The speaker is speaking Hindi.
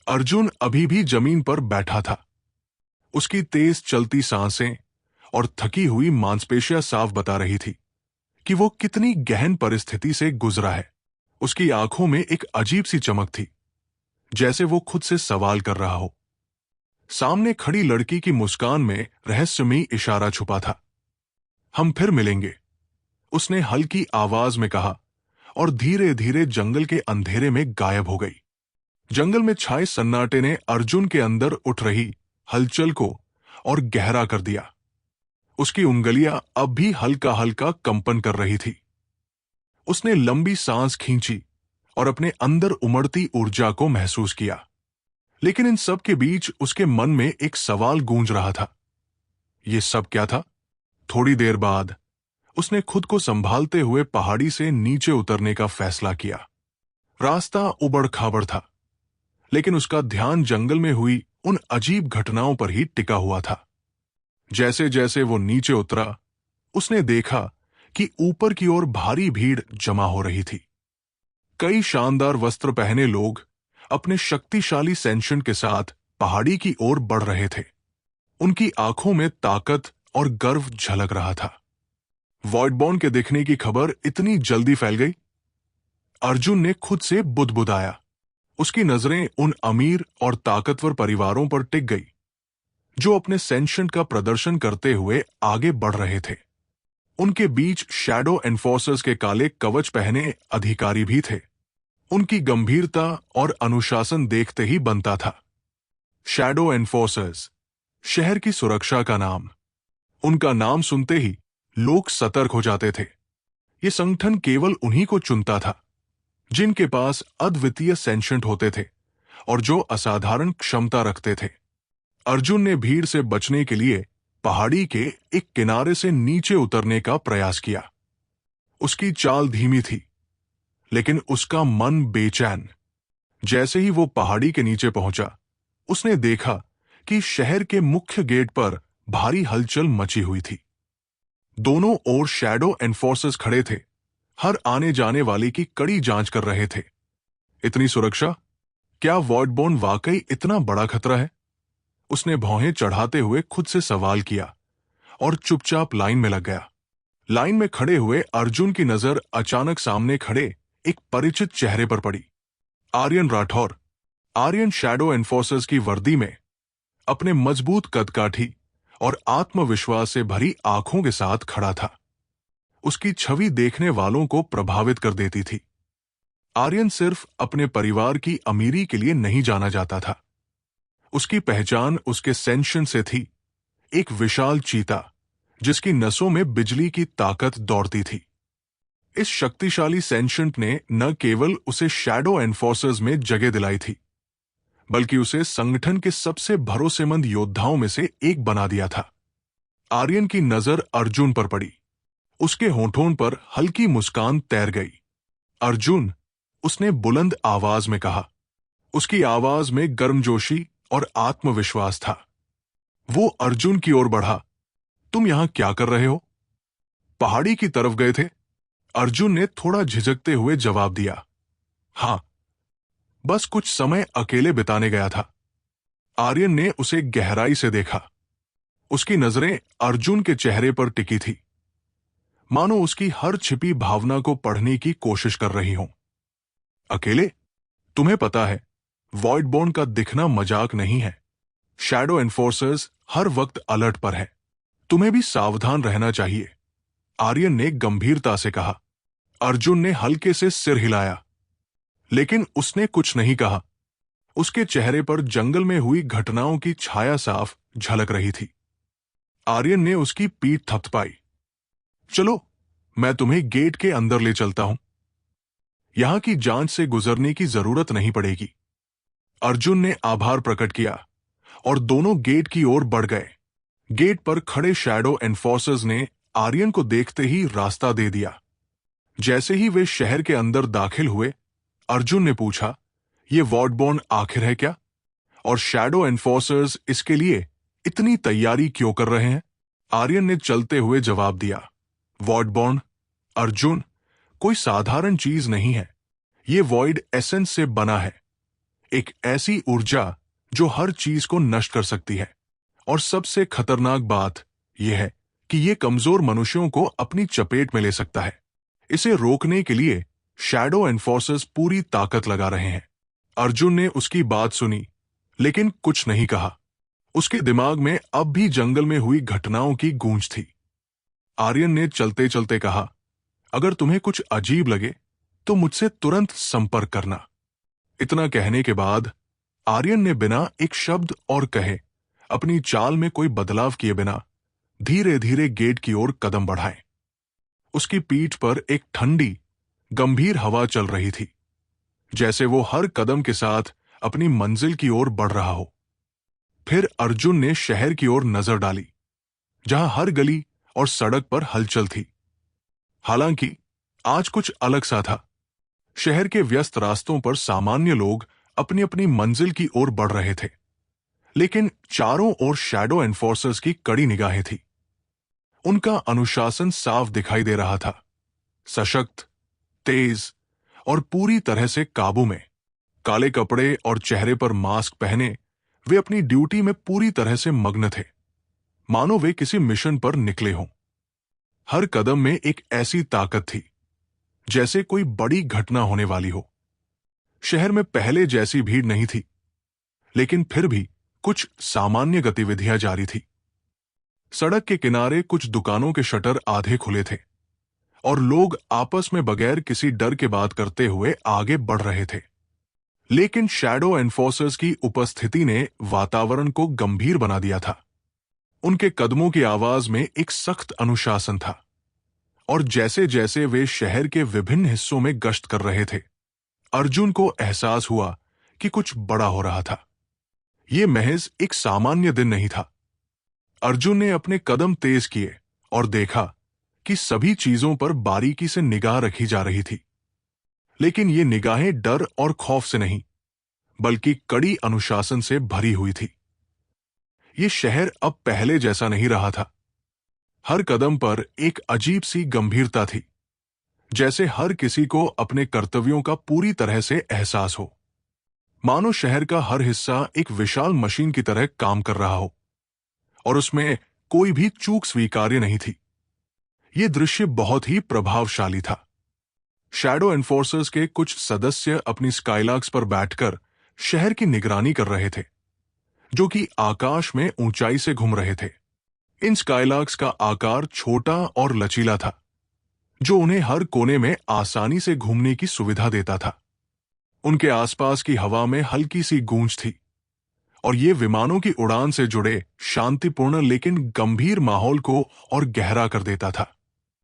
अर्जुन अभी भी जमीन पर बैठा था। उसकी तेज चलती सांसें और थकी हुई मांसपेशियां साफ बता रही थी कि वो कितनी गहन परिस्थिति से गुजरा है। उसकी आंखों में एक अजीब सी चमक थी, जैसे वो खुद से सवाल कर रहा हो। सामने खड़ी लड़की की मुस्कान में रहस्यमयी इशारा छुपा था। हम फिर मिलेंगे, उसने हल्की आवाज में कहा और धीरे धीरे जंगल के अंधेरे में गायब हो गई। जंगल में छाए सन्नाटे ने अर्जुन के अंदर उठ रही हलचल को और गहरा कर दिया। उसकी उंगलियां अब भी हल्का हल्का कंपन कर रही थी। उसने लंबी सांस खींची और अपने अंदर उमड़ती ऊर्जा को महसूस किया। लेकिन इन सब के बीच उसके मन में एक सवाल गूंज रहा था। ये सब क्या था? थोड़ी देर बाद उसने खुद को संभालते हुए पहाड़ी से नीचे उतरने का फैसला किया। रास्ता उबड़ खाबड़ था, लेकिन उसका ध्यान जंगल में हुई उन अजीब घटनाओं पर ही टिका हुआ था। जैसे जैसे वो नीचे उतरा, उसने देखा कि ऊपर की ओर भारी भीड़ जमा हो रही थी। कई शानदार वस्त्र पहने लोग अपने शक्तिशाली सेंशन के साथ पहाड़ी की ओर बढ़ रहे थे। उनकी आंखों में ताकत और गर्व झलक रहा था। वॉइडबॉर्न के दिखने की खबर इतनी जल्दी फैल गई। अर्जुन ने खुद से बुदबुदाया। उसकी नजरें उन अमीर और ताकतवर परिवारों पर टिक गई, जो अपने सेंशन का प्रदर्शन करते हुए आगे बढ़ रहे थे। उनके बीच शैडो एनफोर्सर्स के काले कवच पहने अधिकारी भी थे। उनकी गंभीरता और अनुशासन देखते ही बनता था। शैडो एनफोर्सर्स, शहर की सुरक्षा का नाम। उनका नाम सुनते ही लोग सतर्क हो जाते थे। ये संगठन केवल उन्हीं को चुनता था जिनके पास अद्वितीय सेंशंट होते थे और जो असाधारण क्षमता रखते थे। अर्जुन ने भीड़ से बचने के लिए पहाड़ी के एक किनारे से नीचे उतरने का प्रयास किया। उसकी चाल धीमी थी, लेकिन उसका मन बेचैन। जैसे ही वो पहाड़ी के नीचे पहुंचा, उसने देखा कि शहर के मुख्य गेट पर भारी हलचल मची हुई थी। दोनों ओर शैडो एनफोर्सर्स खड़े थे, हर आने जाने वाले की कड़ी जांच कर रहे थे। इतनी सुरक्षा? क्या वॉइडबॉर्न वाकई इतना बड़ा खतरा है? उसने भौहें चढ़ाते हुए खुद से सवाल किया और चुपचाप लाइन में लग गया। लाइन में खड़े हुए अर्जुन की नजर अचानक सामने खड़े एक परिचित चेहरे पर पड़ी। आर्यन राठौर, आर्यन शैडो एनफोर्सर्स की वर्दी में, अपने मजबूत कदकाठी और आत्मविश्वास से भरी आंखों के साथ खड़ा था। उसकी छवि देखने वालों को प्रभावित कर देती थी। आर्यन सिर्फ अपने परिवार की अमीरी के लिए नहीं जाना जाता था। उसकी पहचान उसके सेंशन से थी, एक विशाल चीता जिसकी नसों में बिजली की ताकत दौड़ती थी। इस शक्तिशाली सेंशंट ने न केवल उसे शैडो एनफोर्सर्स में जगह दिलाई थी, बल्कि उसे संगठन के सबसे भरोसेमंद योद्धाओं में से एक बना दिया था। आर्यन की नजर अर्जुन पर पड़ी। उसके होठों पर हल्की मुस्कान तैर गई। अर्जुन, उसने बुलंद आवाज में कहा। उसकी आवाज में गर्मजोशी और आत्मविश्वास था। वो अर्जुन की ओर बढ़ा। तुम यहां क्या कर रहे हो? पहाड़ी की तरफ गए थे? अर्जुन ने थोड़ा झिझकते हुए जवाब दिया। हां, बस कुछ समय अकेले बिताने गया था। आर्यन ने उसे गहराई से देखा। उसकी नजरें अर्जुन के चेहरे पर टिकी थी, मानो उसकी हर छिपी भावना को पढ़ने की कोशिश कर रही हों। अकेले? तुम्हें पता है, वॉइडबॉर्न का दिखना मजाक नहीं है। शैडो एनफोर्सर्स हर वक्त अलर्ट पर है। तुम्हें भी सावधान रहना चाहिए, आर्यन ने गंभीरता से कहा। अर्जुन ने हल्के से सिर हिलाया, लेकिन उसने कुछ नहीं कहा। उसके चेहरे पर जंगल में हुई घटनाओं की छाया साफ झलक रही थी। आर्यन ने उसकी पीठ थपथपाई। चलो, मैं तुम्हें गेट के अंदर ले चलता हूं। यहां की जांच से गुजरने की जरूरत नहीं पड़ेगी। अर्जुन ने आभार प्रकट किया और दोनों गेट की ओर बढ़ गए। गेट पर खड़े शैडो एनफोर्सर्स ने आर्यन को देखते ही रास्ता दे दिया। जैसे ही वे शहर के अंदर दाखिल हुए, अर्जुन ने पूछा, ये वॉइडबॉर्न आखिर है क्या? और शैडो एनफोर्सर्स इसके लिए इतनी तैयारी क्यों कर रहे हैं? आर्यन ने चलते हुए जवाब दिया, वॉइडबॉर्न, अर्जुन, कोई साधारण चीज नहीं है। ये वॉइड एसेंस से बना है, एक ऐसी ऊर्जा जो हर चीज को नष्ट कर सकती है। और सबसे खतरनाक बात यह है कि यह कमजोर मनुष्यों को अपनी चपेट में ले सकता है। इसे रोकने के लिए शैडो एनफोर्सर्स पूरी ताकत लगा रहे हैं। अर्जुन ने उसकी बात सुनी, लेकिन कुछ नहीं कहा। उसके दिमाग में अब भी जंगल में हुई घटनाओं की गूंज थी। आर्यन ने चलते चलते कहा, अगर तुम्हें कुछ अजीब लगे तो मुझसे तुरंत संपर्क करना। इतना कहने के बाद आर्यन ने बिना एक शब्द और कहे, अपनी चाल में कोई बदलाव किए बिना धीरे धीरे गेट की ओर कदम बढ़ाए। उसकी पीठ पर एक ठंडी, गंभीर हवा चल रही थी, जैसे वो हर कदम के साथ अपनी मंजिल की ओर बढ़ रहा हो। फिर अर्जुन ने शहर की ओर नजर डाली, जहां हर गली और सड़क पर हलचल थी। हालांकि आज कुछ अलग सा था। शहर के व्यस्त रास्तों पर सामान्य लोग अपनी अपनी मंजिल की ओर बढ़ रहे थे, लेकिन चारों ओर शैडो एनफोर्सर्स की कड़ी निगाहें थी। उनका अनुशासन साफ दिखाई दे रहा था, सशक्त, तेज और पूरी तरह से काबू में। काले कपड़े और चेहरे पर मास्क पहने वे अपनी ड्यूटी में पूरी तरह से मग्न थे, मानो वे किसी मिशन पर निकले हों। हर कदम में एक ऐसी ताकत थी जैसे कोई बड़ी घटना होने वाली हो। शहर में पहले जैसी भीड़ नहीं थी, लेकिन फिर भी कुछ सामान्य गतिविधियां जारी थी। सड़क के किनारे कुछ दुकानों के शटर आधे खुले थे और लोग आपस में बगैर किसी डर के बात करते हुए आगे बढ़ रहे थे। लेकिन शैडो एनफोर्सर्स की उपस्थिति ने वातावरण को गंभीर बना दिया था। उनके कदमों की आवाज में एक सख्त अनुशासन था, और जैसे जैसे वे शहर के विभिन्न हिस्सों में गश्त कर रहे थे, अर्जुन को एहसास हुआ कि कुछ बड़ा हो रहा था। यह महज एक सामान्य दिन नहीं था। अर्जुन ने अपने कदम तेज किए और देखा कि सभी चीजों पर बारीकी से निगाह रखी जा रही थी। लेकिन ये निगाहें डर और खौफ से नहीं, बल्कि कड़ी अनुशासन से भरी हुई थी। ये शहर अब पहले जैसा नहीं रहा था। हर कदम पर एक अजीब सी गंभीरता थी, जैसे हर किसी को अपने कर्तव्यों का पूरी तरह से एहसास हो। मानो शहर का हर हिस्सा एक विशाल मशीन की तरह काम कर रहा हो, और उसमें कोई भी चूक स्वीकार्य नहीं थी। यह दृश्य बहुत ही प्रभावशाली था। शैडो एनफोर्सर्स के कुछ सदस्य अपनी स्काईलार्क्स पर बैठकर शहर की निगरानी कर रहे थे, जो कि आकाश में ऊंचाई से घूम रहे थे। इन स्काईलार्क्स का आकार छोटा और लचीला था, जो उन्हें हर कोने में आसानी से घूमने की सुविधा देता था। उनके आसपास की हवा में हल्की सी गूंज थी, और ये विमानों की उड़ान से जुड़े शांतिपूर्ण लेकिन गंभीर माहौल को और गहरा कर देता था।